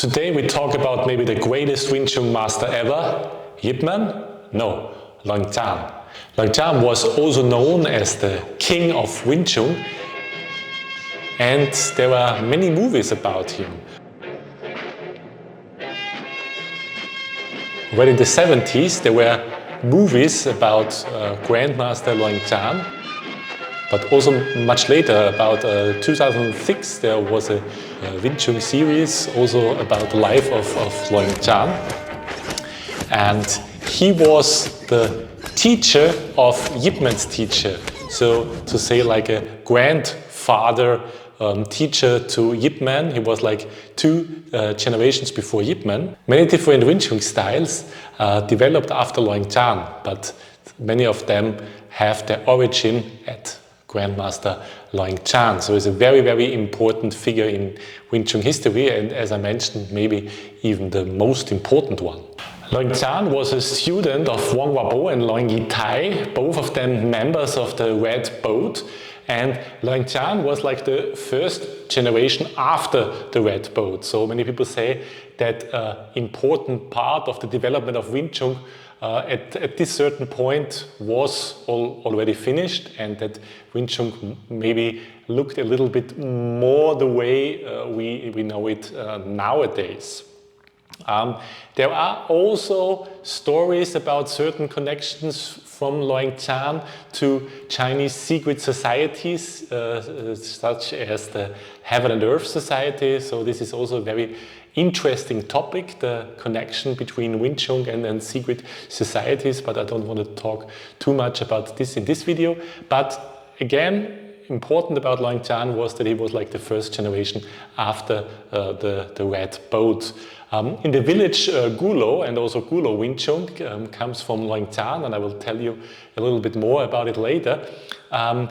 Today we talk about maybe the greatest Wing Chun master ever, Yip Man? No, Leung Chan. Leung Chan was also known as the king of Wing Chun, and there are many movies about him. Already in the 70s there were movies about Grandmaster Leung Chan, but also much later, about 2006, there was a Wing Chun series also about the life of Leung Chan. And he was the teacher of Yip Man's teacher. So to say like a grandfather teacher to Yip Man. He was like two generations before Yip Man. Many different Wing Chun styles developed after Leung Chan, but many of them have their origin at Grandmaster Leung Chan. So he's a very, very important figure in Wing Chun history, and as I mentioned, maybe even the most important one. Leung Chan was a student of Wang Wabo and Leung Yitai, both of them members of the Red Boat. And Leung Chan was like the first generation after the Red Boat. So many people say that important part of the development of Wing Chun at this certain point was already finished, and that Wing Chun maybe looked a little bit more the way we know it nowadays. There are also stories about certain connections from Leung Chan to Chinese secret societies, such as the Heaven and Earth Society. So this is also a very interesting topic, the connection between Wing Chun and secret societies, but I don't want to talk too much about this in this video. But again, important about Leung Chan was that he was like the first generation after the Red Boat. In the village Gulo, and also Gulo Wing Chun comes from Leung Chan, and I will tell you a little bit more about it later.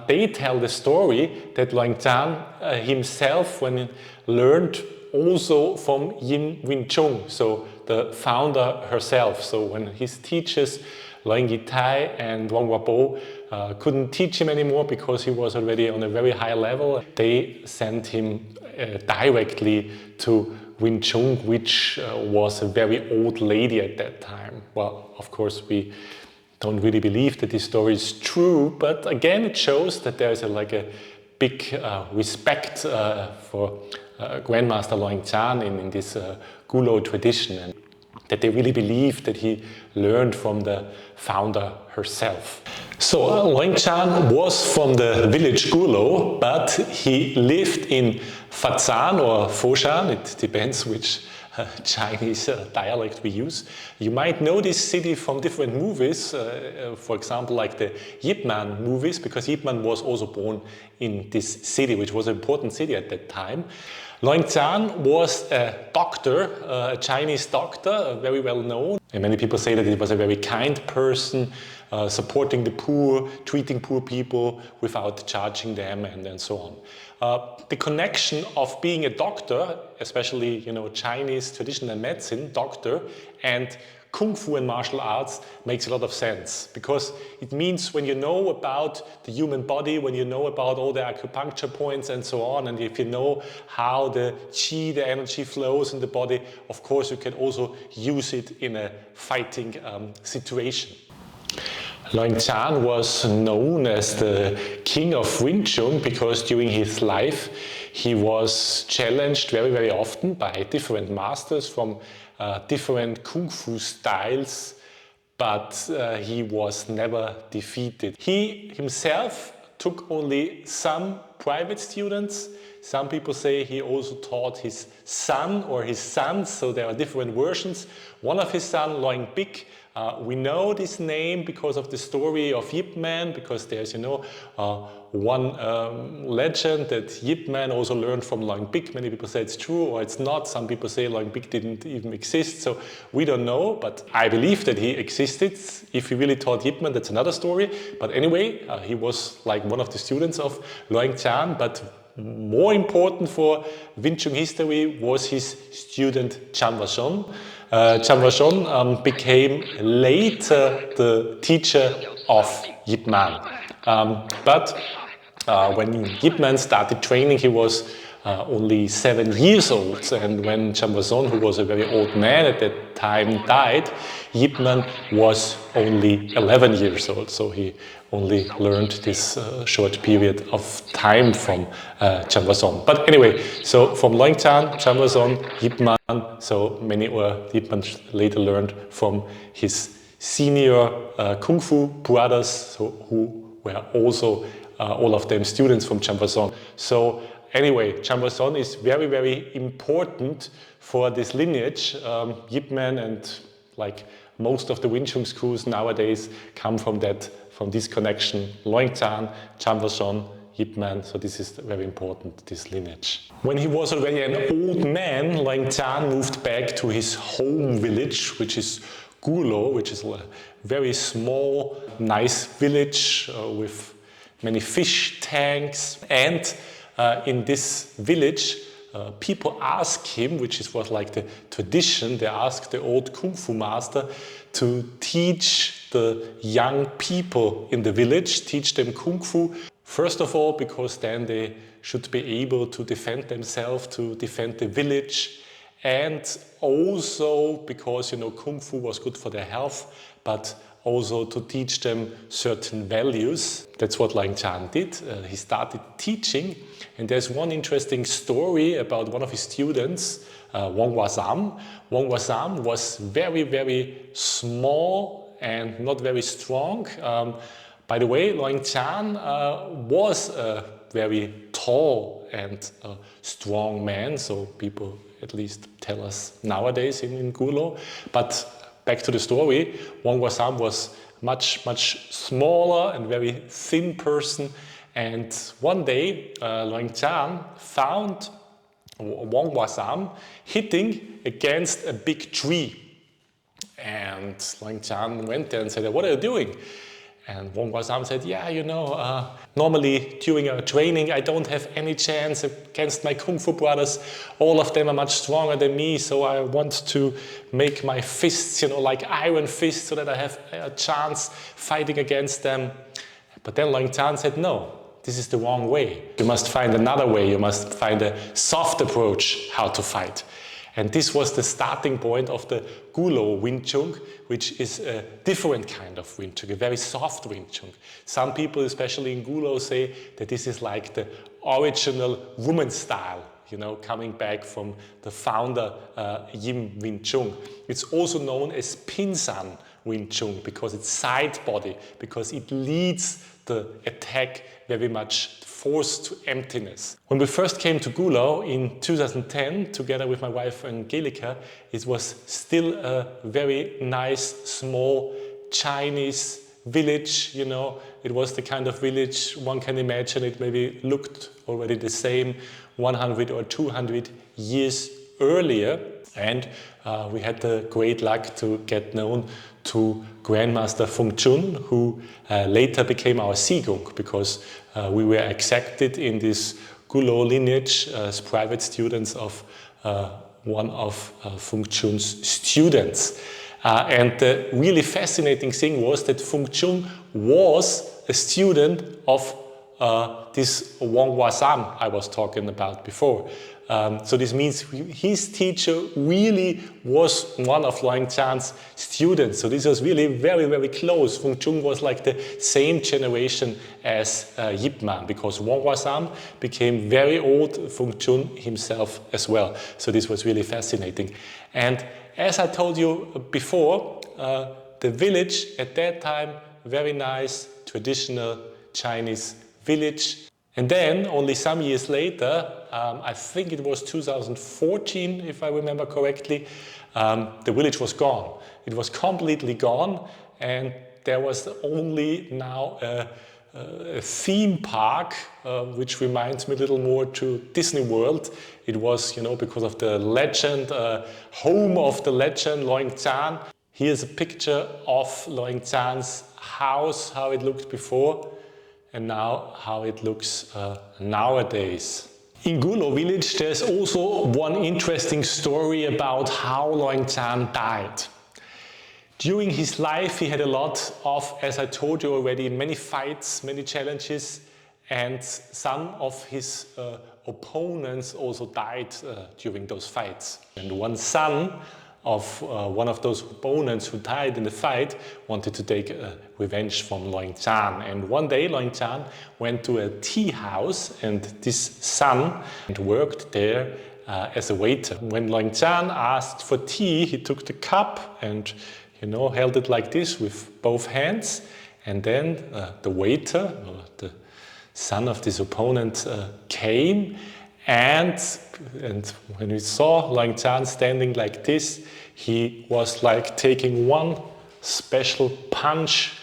They tell the story that Leung Chan himself, when he learned also from Yin Wing Chun, so the founder herself. So when his teachers, Leung Yitai and Wang Wabo, couldn't teach him anymore because he was already on a very high level, they sent him directly to Wing Chun, which was a very old lady at that time. Well, of course, we don't really believe that this story is true, but again, it shows that there is like a big respect for Grandmaster Leung Chan in this Gulo tradition, and that they really believe that he learned from the founder herself. So Leung Chan was from the village Gulo, but he lived in Fatshan or Fatshan, it depends which Chinese dialect we use. You might know this city from different movies, for example like the Yip Man movies, because Yip Man was also born in this city, which was an important city at that time. Leung Chan was a doctor, a Chinese doctor, very well known. And many people say that he was a very kind person, supporting the poor, treating poor people without charging them, and so on. The connection of being a doctor, especially Chinese traditional medicine, doctor, and Kung Fu and martial arts makes a lot of sense, because it means when you know about the human body, when you know about all the acupuncture points and so on, and if you know how the qi, the energy flows in the body, of course you can also use it in a fighting situation. Leung Chan was known as the king of Wing Chun because during his life he was challenged very, very often by different masters from different Kung Fu styles, but he was never defeated. He himself took only some private students. Some people say he also taught his son or his sons, so there are different versions. One of his sons, Leung Bik, we know this name because of the story of Yip Man, because there's, one legend that Yip Man also learned from Leung Bik. Many people say it's true or it's not. Some people say Leung Bik didn't even exist, so we don't know, but I believe that he existed. If he really taught Yip Man, that's another story. But anyway, he was like one of the students of Leung Chan, but more important for Wing Chun history was his student Wah Shun. Wah Shun became later the teacher of Yip Man. But when Yip Man started training, he was only 7 years old. And when Chamboson, who was a very old man at that time, died, Yip Man was only 11 years old. So he only learned this short period of time from Chamboson. But anyway, so from Leung Chan, Chamboson, Yip Man, so many Yip Man later learned from his senior Kung Fu brothers, so who were also all of them students from Chamboson. So anyway, Chamboson is very, very important for this lineage. Yip Man and like most of the Wing Chun schools nowadays come from this connection: Leung Chan, Chamboson, Yip Man. So this is very important, this lineage. When he was already an old man, Leung Chan moved back to his home village, which is Gulo, which is a very small, nice village with many fish tanks. And in this village, people ask him, was like the tradition, they asked the old Kung Fu master to teach the young people in the village, teach them Kung Fu. First of all, because then they should be able to defend themselves, to defend the village. And also because, Kung Fu was good for their health, but also to teach them certain values. That's what Leung Chan did. He started teaching, and there's one interesting story about one of his students, Wah Shun. Wah Shun was very, very small and not very strong. By the way, Leung Chan was a very tall and strong man, so people at least tell us nowadays in Gulo. But back to the story, Wah Shun was much smaller and very thin person. And one day, Leung Chan found Wah Shun hitting against a big tree. And Leung Chan went there and said, "What are you doing?" And Wah Shun said, "Yeah, normally during our training I don't have any chance against my Kung Fu brothers. All of them are much stronger than me, so I want to make my fists, like iron fists, so that I have a chance fighting against them." But then Leung Chan said, "No, this is the wrong way. You must find another way. You must find a soft approach how to fight." And this was the starting point of the Gulo Wing Chun, which is a different kind of Wing Chun, a very soft Wing Chun. Some people, especially in Gulo, say that this is like the original woman style, coming back from the founder Yim Wing Chun. It's also known as Pinsan Wing Chun because it's side body, because it leads the attack very much force to emptiness. When we first came to Gulo in 2010, together with my wife Angelica, it was still a very nice, small Chinese village, It was the kind of village one can imagine it maybe looked already the same 100 or 200 years earlier. And we had the great luck to get known to Grandmaster Feng Chun, who later became our Sigung, because we were accepted in this Gulo lineage as private students of one of Feng Chun's students. And the really fascinating thing was that Feng Chun was a student of this Wah Shun I was talking about before. So this means his teacher really was one of Leung Chan's students. So this was really very, very close. Feng Chun was like the same generation as Yip Man, because Wah Shun became very old, Feng Chun himself as well. So this was really fascinating. And as I told you before, the village at that time, very nice, traditional Chinese village. And then, only some years later, I think it was 2014, if I remember correctly, the village was gone. It was completely gone, and there was only now a theme park, which reminds me a little more to Disney World. It was, because of the legend, home of the legend, Leung Chan. Here's a picture of Leung Chan's house, how it looked before, and now how it looks nowadays. In Gulo Village, there's also one interesting story about how Leung Chan died. During his life, he had a lot of, as I told you already, many fights, many challenges, And some of his opponents also died during those fights. And one son of one of those opponents who died in the fight wanted to take revenge from Leung Chan. And one day Leung Chan went to a tea house, and this son worked there as a waiter. When Leung Chan asked for tea, he took the cup and held it like this with both hands. And then the waiter, or the son of this opponent, came, and when we saw Leung Chan standing like this, he was like taking one special punch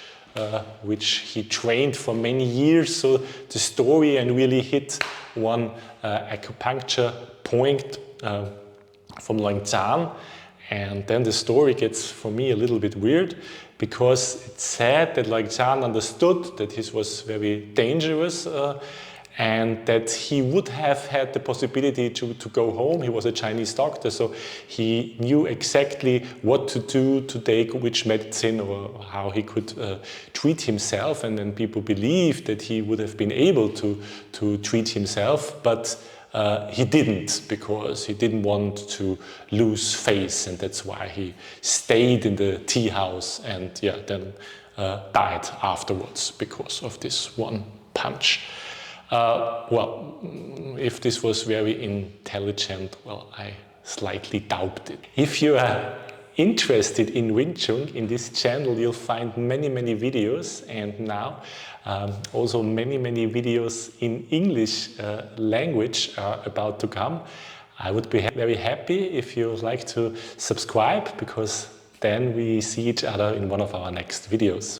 which he trained for many years. So the story and really hit one acupuncture point from Leung Chan. And then the story gets, for me, a little bit weird, because it's said that Leung Chan understood that this was very dangerous and that he would have had the possibility to go home. He was a Chinese doctor, so he knew exactly what to do to take which medicine, or how he could treat himself. And then people believed that he would have been able to treat himself, but he didn't, because he didn't want to lose face, and that's why he stayed in the tea house and then died afterwards because of this one punch. Well, if this was very intelligent, well, I slightly doubt it. If you are interested in Wing Chun, in this channel you'll find many videos, and now also many videos in English language are about to come. I would be very happy if you would like to subscribe, because then we see each other in one of our next videos.